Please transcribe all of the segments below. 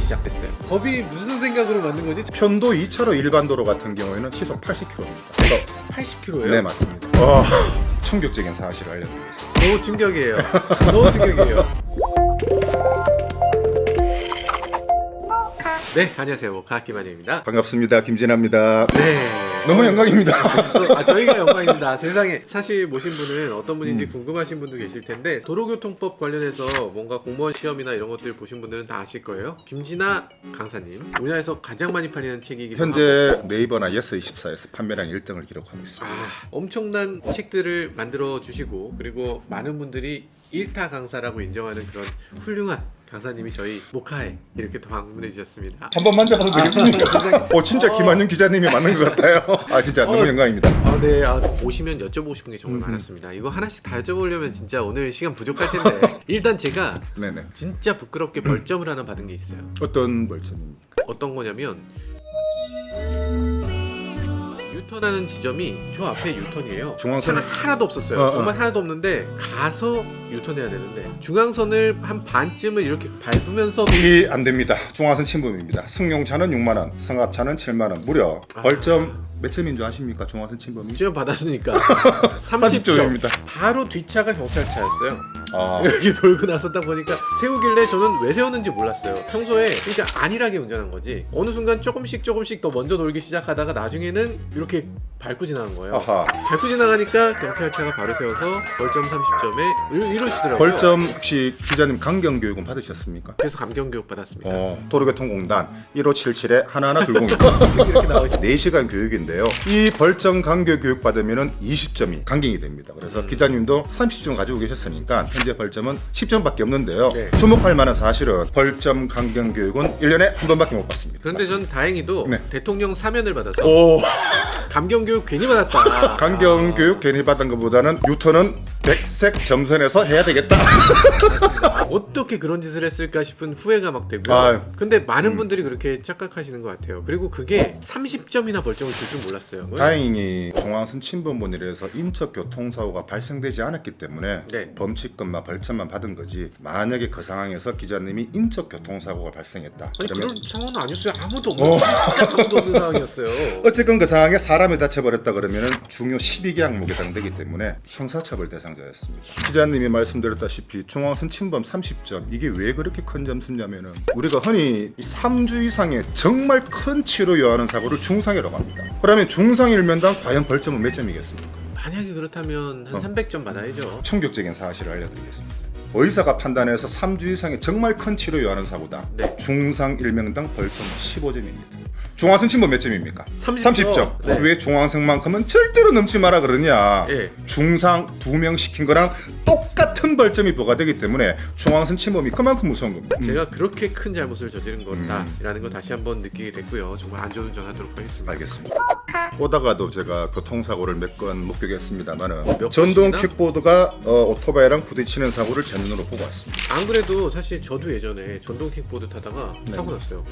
운행이 시작됐어요. 법이 무슨 생각으로 만든 거지? 편도 2차로 일반도로 같은 경우에는 시속 80km입니다. 80km예요? 네, 맞습니다. 충격적인 사실을 알려드리겠습니다. 너무 충격이에요. 너무 충격이에요. 네, 안녕하세요. 과학기만입니다. 반갑습니다. 김진아입니다. 네. 너무 영광입니다. 저희가 영광입니다. 세상에. 사실 모신 분은 어떤 분인지 궁금하신 분도 계실 텐데 도로교통법 관련해서 뭔가 공무원 시험이나 이런 것들 보신 분들은 다 아실 거예요. 김진아 강사님. 우리나라에서 가장 많이 팔리는 책이기도 하고 현재 네이버나 예스24에서 판매량 1등을 기록하고 있습니다. 엄청난 책들을 만들어 주시고 그리고 많은 분들이 일타 강사라고 인정하는 그런 훌륭한 강사님이 저희 모카에 이렇게 또 방문해 주셨습니다. 한번 만져봐도 되겠습니까? 진짜 김한윤 기자님이 맞는 것 같아요. 진짜 너무 영광입니다. 네. 오시면 여쭤보고 싶은 게 정말 많았습니다. 이거 하나씩 다 여쭤보려면 진짜 오늘 시간 부족할 텐데 일단 제가 네네. 진짜 부끄럽게 벌점을 하나 받은 게 있어요. 어떤 벌점입니까? 어떤 거냐면 유턴하는 지점이 저 앞에 유턴이에요. 차가 하나도 없었어요. 정말 하나도 없는데 가서 유턴해야 되는데 중앙선을 한 반쯤을 이렇게 밟으면서 이 안 됩니다. 중앙선 침범입니다. 승용차는 6만 원, 승합차는 7만 원. 무려 벌점 몇 점인 줄 아십니까? 중앙선 침범이? 지금 받았으니까 30점입니다. 바로 뒷차가 경찰차였어요. 이렇게 돌고 나서 딱 보니까 세우길래 저는 왜 세웠는지 몰랐어요. 평소에 그러니까 안일하게 운전한 거지. 어느 순간 조금씩 더 먼저 돌기 시작하다가 나중에는 이렇게 밟고 지나간 거예요. 밟고 지나가니까 경찰차가 바로 세워서 벌점 30점에 이러시더라고요. 벌점 혹시 기자님 강경교육은 받으셨습니까? 그래서 감경교육 받았습니다. 도로교통공단 1577에 하나하나 들고 이렇게 나오시죠. 4시간 교육인데요. 이 벌점 강경교육 받으면 20점이 강경이 됩니다. 그래서 기자님도 30점 가지고 계셨으니까 현재 벌점은 10점밖에 없는데요. 네. 주목할 만한 사실은 벌점 강경교육은 1년에 한 번밖에 못 받습니다. 그런데 전 다행히도 대통령 사면을 받아서 감경교육 괜히 받았다. 강경교육 괜히 받은 것보다는 유턴은 백색 점선에서 해야 되겠다. 어떻게 그런 짓을 했을까 싶은 후회가 막 되고요. 근데 많은 분들이 그렇게 착각하시는 것 같아요. 그리고 그게 30점이나 벌점을 줄 줄 몰랐어요. 다행히 중앙선 침범본이라서 인적 교통사고가 발생되지 않았기 때문에 범칙금만 벌점만 받은 거지. 만약에 그 상황에서 기자님이 인적 교통사고가 발생했다. 그런 상황은 아니었어요. 아무도 없는 진짜 아무도 없는 상황이었어요. 어쨌건 그 상황에 사람이 다쳐버렸다 그러면은 중요 12개 항목에 해당되기 때문에 형사처벌 대상자였습니다. 기자님이 말씀드렸다시피 중앙선 침범 30점 이게 왜 그렇게 큰 점수냐면은 우리가 흔히 3주 이상의 정말 큰 치료 요하는 사고를 중상해라고 합니다. 그러면 중상 일면당 과연 벌점은 몇 점이겠습니까? 만약에 그렇다면 한 300점 받아야죠. 충격적인 사실을 알려드리겠습니다. 의사가 판단해서 3주 이상의 정말 큰 치료 요하는 사고다. 중상 1명당 벌점 15점입니다. 중앙선 침범 몇 점입니까? 30점. 왜 중앙선만큼은 절대로 넘지 마라 그러냐. 중상 2명 시킨 거랑 똑같은 벌점이 부과되기 때문에 중앙선 침범이 그만큼 무서운 겁니다. 제가 그렇게 큰 잘못을 저지른 거다라는 거 다시 한번 느끼게 됐고요. 정말 안전운전 하도록 하겠습니다. 알겠습니다. 오다가도 제가 교통사고를 몇 건 목격했습니다만은 전동 킥보드가 오토바이랑 부딪히는 사고를 제 눈으로 보고 왔습니다. 안 그래도 사실 저도 예전에 전동 킥보드 타다가 사고 났어요.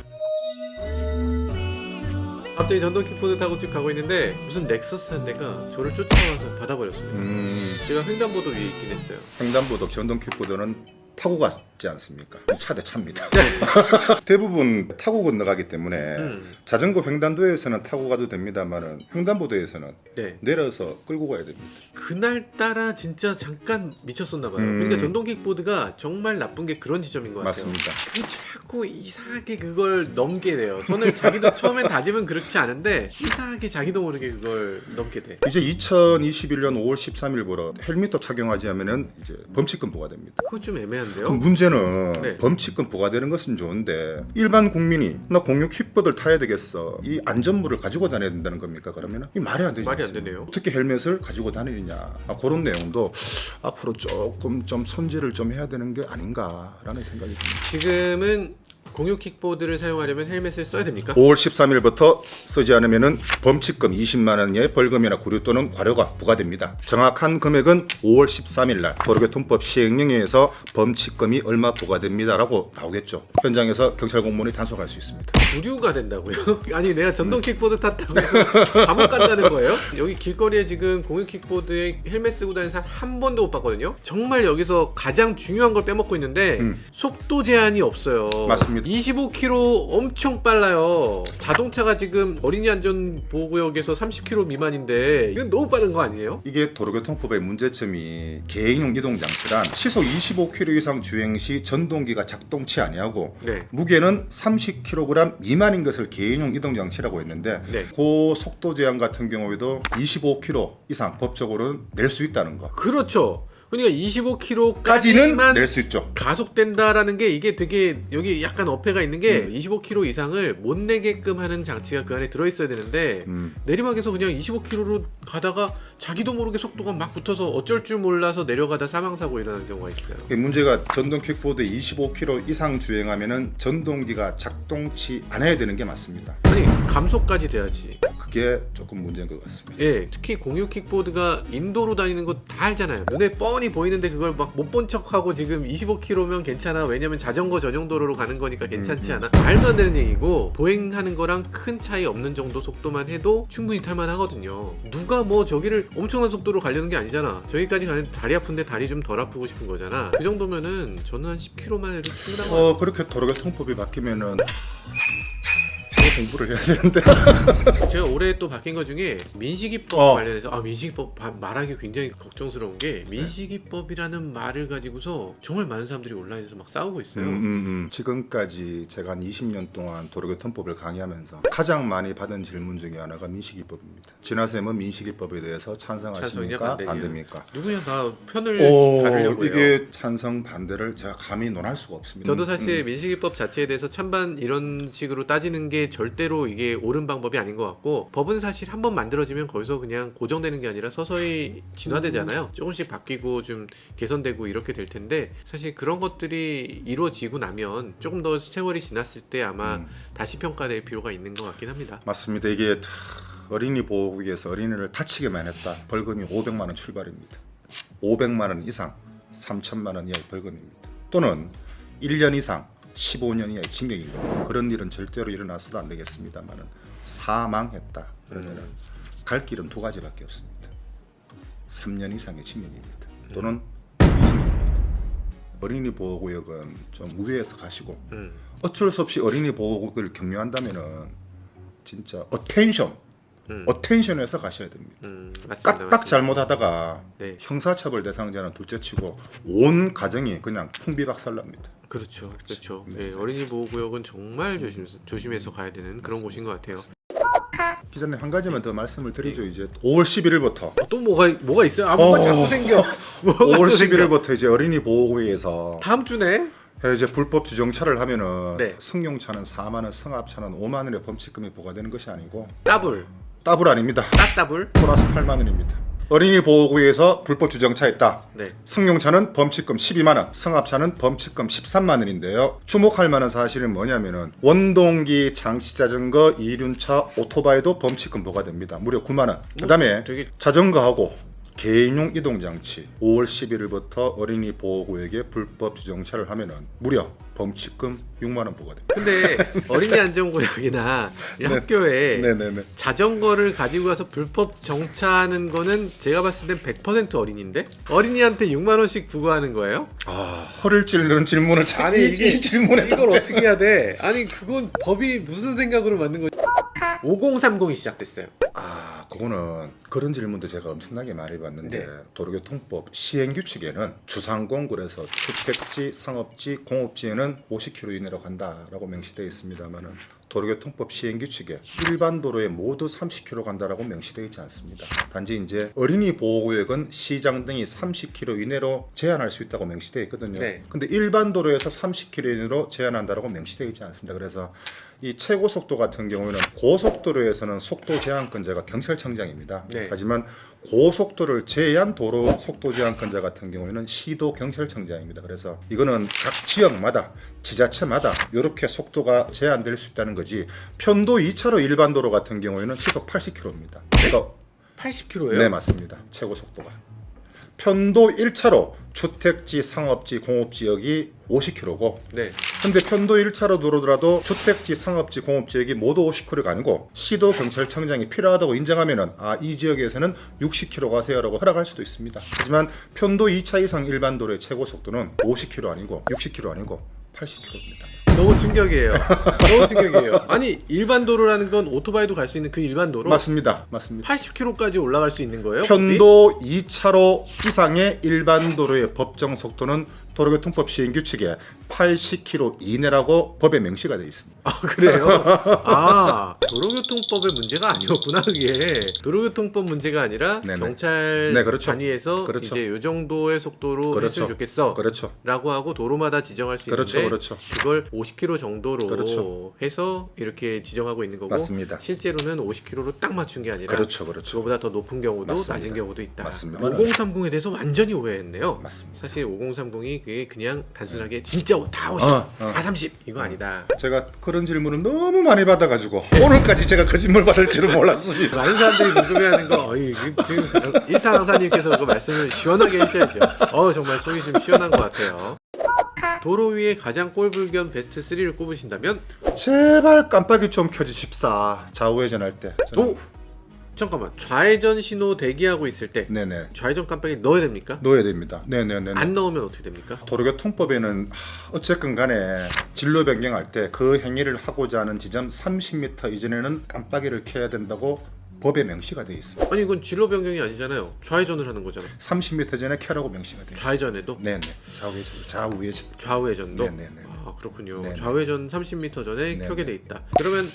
갑자기 전동 킥보드 타고 쭉 가고 있는데 무슨 렉서스 한 대가 저를 쫓아와서 받아버렸습니다. 제가 횡단보도 위에 있긴 했어요. 횡단보도 전동 킥보드는 타고 갔지 않습니까? 차 대 차입니다. 대부분 타고 건너가기 때문에 자전거 횡단도에서는 타고 가도 됩니다만은 횡단보도에서는 내려서 끌고 가야 됩니다. 그날따라 진짜 잠깐 미쳤었나 봐요. 그러니까 전동 킥보드가 정말 나쁜 게 그런 지점인 것 같아요. 맞습니다. 그 자꾸 이상하게 그걸 넘게 돼요. 손을 자기도 처음엔 다짐은 그렇지 않은데 이상하게 자기도 모르게 그걸 넘게 돼. 이제 2021년 5월 13일부로 헬멧도 착용하지 않으면 이제 범칙금 부과됩니다. 그거 좀 애매한데요. 그럼 문제는 범칙금 부과되는 것은 좋은데 일반 국민이 나 공유 킥보드를 타야 되겠어. 이 안전물을 가지고 다녀야 된다는 겁니까? 그러면 이 말이 안 되죠. 말이 안 되네요. 어떻게 헬멧을 가지고 다니느냐. 그런 내용도 앞으로 조금 좀 손질을 좀 해야 되는 게 아닌가라는 생각이 듭니다. 지금은 공유 킥보드를 사용하려면 헬멧을 써야 됩니까? 5월 13일부터 쓰지 않으면 범칙금 20만 원의 벌금이나 구류 또는 과료가 부과됩니다. 정확한 금액은 5월 13일 날 도로교통법 시행령에서 범칙금이 얼마 부과됩니다라고 나오겠죠. 현장에서 경찰 공무원이 단속할 수 있습니다. 부류가 된다고요? 아니 내가 전동 킥보드 탔다고 해서 감옥 간다는 거예요? 여기 길거리에 지금 공유 킥보드에 헬멧 쓰고 다니는 사람 한 번도 못 봤거든요. 정말 여기서 가장 중요한 걸 빼먹고 있는데 속도 제한이 없어요. 맞습니다. 25km 엄청 빨라요. 자동차가 지금 어린이 안전보호구역에서 30km 미만인데 이건 너무 빠른 거 아니에요? 이게 도로교통법의 문제점이 개인용 이동장치란 시속 25km 이상 주행 시 전동기가 작동치 아니하고 네. 무게는 30kg 미만인 것을 개인용 이동장치라고 했는데 네. 그 속도 제한 같은 경우에도 25km 이상 법적으로는 낼 수 있다는 거. 그렇죠. 그러니까 까지는 25km까지만 낼 수 있죠. 가속된다라는 게 이게 되게 여기 약간 어폐가 있는 게 25km 이상을 못 내게끔 하는 장치가 그 안에 들어있어야 되는데 내리막에서 그냥 25km로 가다가 자기도 모르게 속도가 막 붙어서 어쩔 줄 몰라서 내려가다 사망사고 일어나는 경우가 있어요. 문제가 전동 킥보드 25km 이상 주행하면은 전동기가 작동치 않아야 되는 게 맞습니다. 아니 감속까지 돼야지. 그게 조금 문제인 것 같습니다. 예, 특히 공유 킥보드가 인도로 다니는 거 다 알잖아요. 눈에 뻔히 보이는데 그걸 막 못 본 척하고 지금 25km면 괜찮아. 왜냐면 자전거 전용 도로로 가는 거니까 괜찮지 않아. 말도 안 되는 얘기고 보행하는 거랑 큰 차이 없는 정도 속도만 해도 충분히 탈만하거든요. 누가 뭐 저기를 엄청난 속도로 가려는 게 아니잖아. 저기까지 가는 다리 아픈데 다리 좀 덜 아프고 싶은 거잖아. 그 정도면은 저는 한 10km만 해도 충분한 거 같아요. 그렇게 도로교통법이 바뀌면은 공부를 해야 되는데. 제가 올해 또 바뀐 것 중에 민식이법 관련해서 민식이법 말하기 굉장히 걱정스러운 게 민식이법이라는 말을 가지고서 정말 많은 사람들이 온라인에서 막 싸우고 있어요. 지금까지 제가 한 20년 동안 도로교통법을 강의하면서 가장 많이 받은 질문 중에 하나가 민식이법입니다. 진화쌤은 민식이법에 대해서 찬성하십니까? 반대입니까? 누구냐 다 편을 가르려고 해요. 이게 찬성 반대를 제가 감히 논할 수가 없습니다. 저도 사실 민식이법 자체에 대해서 찬반 이런 식으로 따지는 게 절대로 이게 옳은 방법이 아닌 것 같고 법은 사실 한번 만들어지면 거기서 그냥 고정되는 게 아니라 서서히 진화되잖아요. 조금씩 바뀌고 좀 개선되고 이렇게 될 텐데 사실 그런 것들이 이루어지고 나면 조금 더 세월이 지났을 때 아마 다시 평가될 필요가 있는 것 같긴 합니다. 맞습니다. 이게 어린이 보호구역에서 어린이를 다치게만 했다. 벌금이 500만 원 출발입니다. 500만 원 이상 3천만 원 이하의 벌금입니다. 또는 1년 이상 15년 이하의 징역인 겁니다. 그런 일은 절대로 일어나서도 안 되겠습니다만은 사망했다. 그러면 갈 길은 두 가지밖에 없습니다. 3년 이상의 징역입니다. 또는 20년입니다. 어린이 보호구역은 좀 우회해서 가시고 어쩔 수 없이 어린이 보호구역을 경유한다면은 진짜 어텐션에서 가셔야 됩니다. 까딱 잘못하다가 네. 형사처벌 대상자는 둘째치고 온 가정이 그냥 풍비박살납니다. 그렇죠. 네, 어린이 보호구역은 정말 조심해서 가야 되는 그런 곳인 것 같아요. 기자님 한 가지만 더 말씀을 드리죠. 이제 5월 11일부터 또 뭐가 있어요? 뭐가 자꾸 생겨. 5월 11일부터 이제 어린이 보호구역에서 다음 주네. 이제 불법 주정차를 하면은 네. 승용차는 4만 원, 승합차는 5만 원의 범칙금이 부과되는 것이 아니고 따블 아닙니다. 따블 플러스 8만 원입니다. 어린이 보호구역에서 불법 주정차했다. 네. 승용차는 범칙금 12만 원, 승합차는 범칙금 13만 원인데요. 주목할 만한 사실은 뭐냐면은 원동기 장치자전거, 이륜차, 오토바이도 범칙금 부과됩니다. 무려 9만 원. 그다음에 자전거하고 개인용 이동장치 5월 11일부터 어린이 보호구역에 불법 주정차를 하면은 무려 범칙금 6만 원 부과됩니다. 근데 어린이 안전구역이나 학교에 자전거를 가지고 가서 불법 정차하는 거는 제가 봤을 땐 100% 어린이인데 어린이한테 6만 원씩 부과하는 거예요? 허를 찌르는 질문을 이 질문에 이걸 어떻게 해야 돼? 아니 그건 법이 무슨 생각으로 만든 거지? 5030이 시작됐어요. 그거는 그런 질문도 제가 엄청나게 많이 해봤는데 도로교통법 시행규칙에는 주상공굴에서 주택지, 상업지, 공업지에는 50km 이내로 간다라고 명시되어 있습니다만은 도로교통법 시행규칙에 일반 도로에 모두 30km 간다라고 명시되어 있지 않습니다. 단지 이제 어린이 보호구역은 시장 등이 30km 이내로 제한할 수 있다고 명시되어 있거든요. 근데 일반 도로에서 30km 이내로 제한한다라고 명시되어 있지 않습니다. 그래서 이 최고 속도 같은 경우에는 고속도로에서는 속도 제한권자가 경찰청장입니다. 하지만 고속도로를 제한 도로 속도 제한권자 같은 경우에는 시도 경찰청장입니다. 그래서 이거는 각 지역마다 지자체마다 이렇게 속도가 제한될 수 있다는 거지. 편도 2차로 일반 도로 같은 경우에는 시속 80km입니다. 그러니까 80km예요? 네, 맞습니다. 최고 속도가 편도 1차로 주택지, 상업지, 공업지역이 50km고 네. 근데 편도 1차로 들어오더라도 주택지, 상업지, 공업지역이 모두 50km가 아니고 시도 경찰청장이 필요하다고 인정하면은 이 지역에서는 60km 가세요라고 허락할 수도 있습니다. 하지만 편도 2차 이상 일반 도로의 최고 속도는 50km 아니고 60km 아니고 80km입니다. 너무 충격이에요. 너무 충격이에요. 아니 일반 도로라는 건 오토바이도 갈 수 있는 그 일반 도로 맞습니다. 80km까지 올라갈 수 있는 거예요? 편도 2차로 이상의 일반 도로의 법정 속도는 도로교통법 시행규칙에 80km 이내라고 법에 명시가 되어 있습니다. 아 그래요? 도로교통법의 문제가 아니었구나 그게. 도로교통법 문제가 아니라 네네. 경찰 네, 그렇죠. 단위에서 그렇죠. 이제 요 정도의 속도로 그렇죠. 했으면 좋겠어 그렇죠. 라고 하고 도로마다 지정할 수 그렇죠. 있는데 그렇죠. 그걸 50km 정도로 그렇죠. 해서 이렇게 지정하고 있는 거고 맞습니다. 실제로는 50km로 딱 맞춘 게 아니라 그렇죠. 그렇죠. 그거보다 더 높은 경우도 맞습니다. 낮은 경우도 있다. 맞습니다. 5030에 대해서 완전히 오해했네요. 맞습니다. 사실 5030이 그게 그냥 단순하게 진짜 다 50, 다 30 이거 아니다. 제가 그런 질문을 너무 많이 받아가지고 오늘까지 제가 거짓말 받을 줄은 몰랐습니다. 많은 사람들이 궁금해하는 거 지금 일타 강사님께서 그 말씀을 시원하게 해주셔야죠. 정말 속이 좀 시원한 것 같아요. 도로 위에 가장 꼴불견 베스트 3를 꼽으신다면? 제발 깜빡이 좀 켜주십사. 좌우회전할 때. 저는 잠깐만, 좌회전 신호 대기하고 있을 때 네네. 좌회전 깜빡이 넣어야 됩니까? 넣어야 됩니다. 네네네. 안 넣으면 어떻게 됩니까? 도로교통법에는 어쨌건 간에 진로 변경할 때 그 행위를 하고자 하는 지점 30m 이전에는 깜빡이를 켜야 된다고 법에 명시가 돼 있어요. 아니 이건 진로 변경이 아니잖아요. 좌회전을 하는 거잖아요. 30m 전에 켜라고 명시가 돼 있어요. 좌회전에도? 네네. 좌우회전. 좌우회전도? 네네네. 그렇군요. 네네. 좌회전 30m 전에 네네. 켜게 돼 있다. 그러면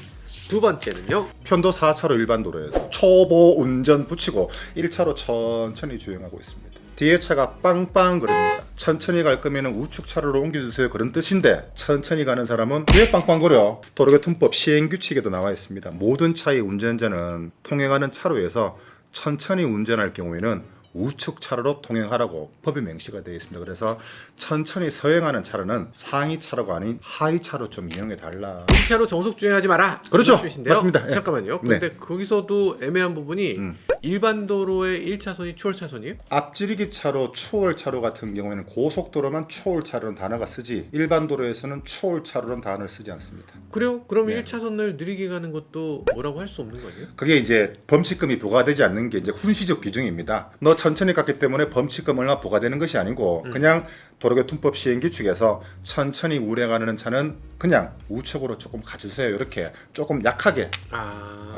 두 번째는요? 편도 4차로 일반 도로에서 초보 운전 붙이고 1차로 천천히 주행하고 있습니다. 뒤에 차가 빵빵 거립니다. 천천히 갈 거면 우측 차로로 옮겨주세요 그런 뜻인데 천천히 가는 사람은 왜 빵빵거려? 도로교통법 시행규칙에도 나와 있습니다. 모든 차의 운전자는 통행하는 차로에서 천천히 운전할 경우에는 우측 차로로 통행하라고 법에 명시가 되어 있습니다. 그래서 천천히 서행하는 차로는 상위 차로가 아닌 하위 차로 좀 이용해 달라. 2차로 정속 주행하지 마라. 그렇죠. 말씀이신데요? 맞습니다. 예. 잠깐만요. 네. 근데 거기서도 애매한 부분이 일반 도로의 1차선이 추월 차선이에요? 앞지르기 차로, 추월 차로 같은 경우에는 고속도로만 추월 차로는 단어가 쓰지 일반 도로에서는 추월 차로는 단어를 쓰지 않습니다. 그래요? 그럼 네. 1차선을 느리게 가는 것도 뭐라고 할 수 없는 거 아니에요? 그게 이제 범칙금이 부과되지 않는 게 이제 훈시적 규정입니다. 너 천천히 갔기 때문에 범칙금 얼마 부과되는 것이 아니고 그냥 도로교통법 시행규칙에서 천천히 운행하는 차는 그냥 우측으로 조금 가주세요. 이렇게 조금 약하게.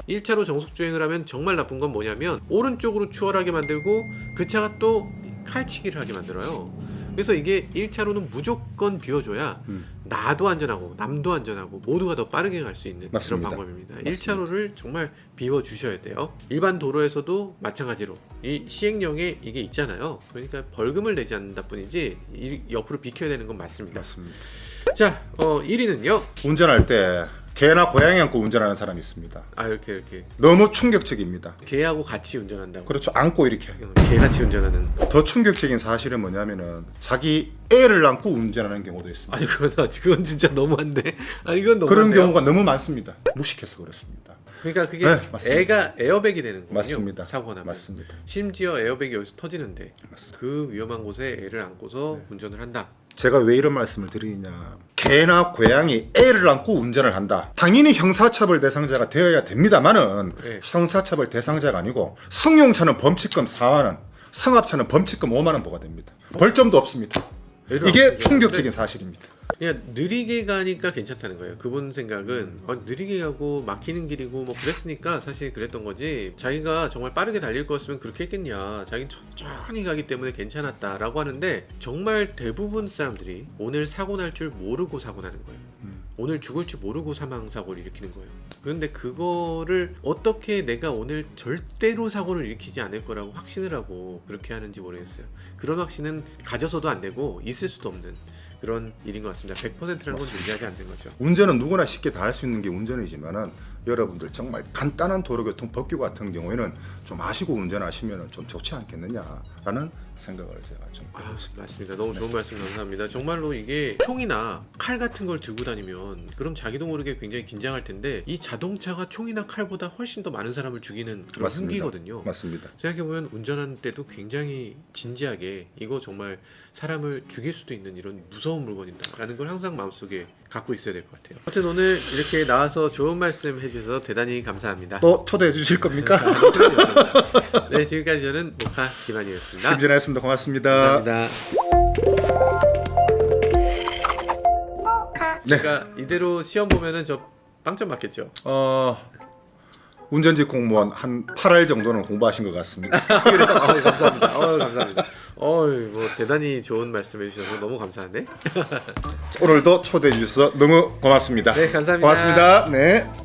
1차로 정속 주행을 하면 정말 나쁜 건 뭐냐면 오른쪽으로 추월하게 만들고 그 차가 또 칼치기를 하게 만들어요. 그래서 이게 1차로는 무조건 비워줘야 나도 안전하고 남도 안전하고 모두가 더 빠르게 갈 수 있는 맞습니다. 그런 방법입니다. 맞습니다. 1차로를 정말 비워주셔야 돼요. 일반 도로에서도 마찬가지로 이 시행령에 이게 있잖아요. 그러니까 벌금을 내지 않는다 뿐이지 옆으로 비켜야 되는 건 맞습니다. 맞습니다. 자, 1위는요. 운전할 때 개나 고양이 안고 운전하는 사람이 있습니다. 이렇게 너무 충격적입니다. 개하고 같이 운전한다고. 그렇죠. 안고 이렇게. 개같이 운전하는. 더 충격적인 사실은 뭐냐면은 자기 애를 안고 운전하는 경우도 있습니다. 아니 그건 진짜 너무한데. 이건 너무 그런 경우가 너무 많습니다. 무식해서 그렇습니다. 그러니까 그게 네, 맞습니다. 애가 에어백이 되는 거군요. 맞습니다. 사고가 나면. 맞습니다. 심지어 에어백이 여기서 터지는데 맞습니다. 그 위험한 곳에 애를 안고서 운전을 한다. 제가 왜 이런 말씀을 드리냐. 개나 고양이 애를 안고 운전을 한다. 당연히 형사처벌 대상자가 되어야 됩니다만은 네. 형사처벌 대상자가 아니고 승용차는 범칙금 4만 원, 승합차는 범칙금 5만 원 부과됩니다. 벌점도 없습니다. 애를 이게 안고 충격적인 사실입니다. 그냥 느리게 가니까 괜찮다는 거예요. 그분 생각은 느리게 가고 막히는 길이고 뭐 그랬으니까 사실 그랬던 거지. 자기가 정말 빠르게 달릴 거였으면 그렇게 했겠냐. 자기는 천천히 가기 때문에 괜찮았다라고 하는데 정말 대부분 사람들이 오늘 사고 날 줄 모르고 사고 나는 거예요. 오늘 죽을 줄 모르고 사망 사고를 일으키는 거예요. 그런데 그거를 어떻게 내가 오늘 절대로 사고를 일으키지 않을 거라고 확신을 하고 그렇게 하는지 모르겠어요. 그런 확신은 가져서도 안 되고 있을 수도 없는 그런 일인 것 같습니다. 100%라는 건 얘기하지 않는 거죠. 운전은 누구나 쉽게 다 할 수 있는 게 운전이지만은 여러분들 정말 간단한 도로교통 법규 같은 경우에는 좀 아시고 운전하시면 좀 좋지 않겠느냐라는 생각을 제가 좀 맞습니다. 너무 좋은 말씀 감사합니다. 정말로 이게 총이나 칼 같은 걸 들고 다니면 그럼 자기도 모르게 굉장히 긴장할 텐데 이 자동차가 총이나 칼보다 훨씬 더 많은 사람을 죽이는 그런 흉기거든요. 맞습니다. 생각해보면 운전하는 때도 굉장히 진지하게 이거 정말 사람을 죽일 수도 있는 이런 무서운 물건이다라는 걸 항상 마음속에 갖고 있어야 될 것 같아요. 아무튼 오늘 이렇게 나와서 좋은 말씀 해주셔서 대단히 감사합니다. 또 초대해 주실 겁니까? 네, 지금까지 저는 모카 김한이었습니다. 김진아였습니다. 고맙습니다. 감사합니다. 네. 그러니까 이대로 시험 보면은 저 빵점 맞겠죠? 운전직 공무원 한 8할 정도는 공부하신 것 같습니다. 그래요? 감사합니다. 감사합니다. 뭐 대단히 좋은 말씀 해주셔서 너무 감사한데. 오늘도 초대해 주셔서 너무 고맙습니다. 네, 감사합니다. 고맙습니다. 네.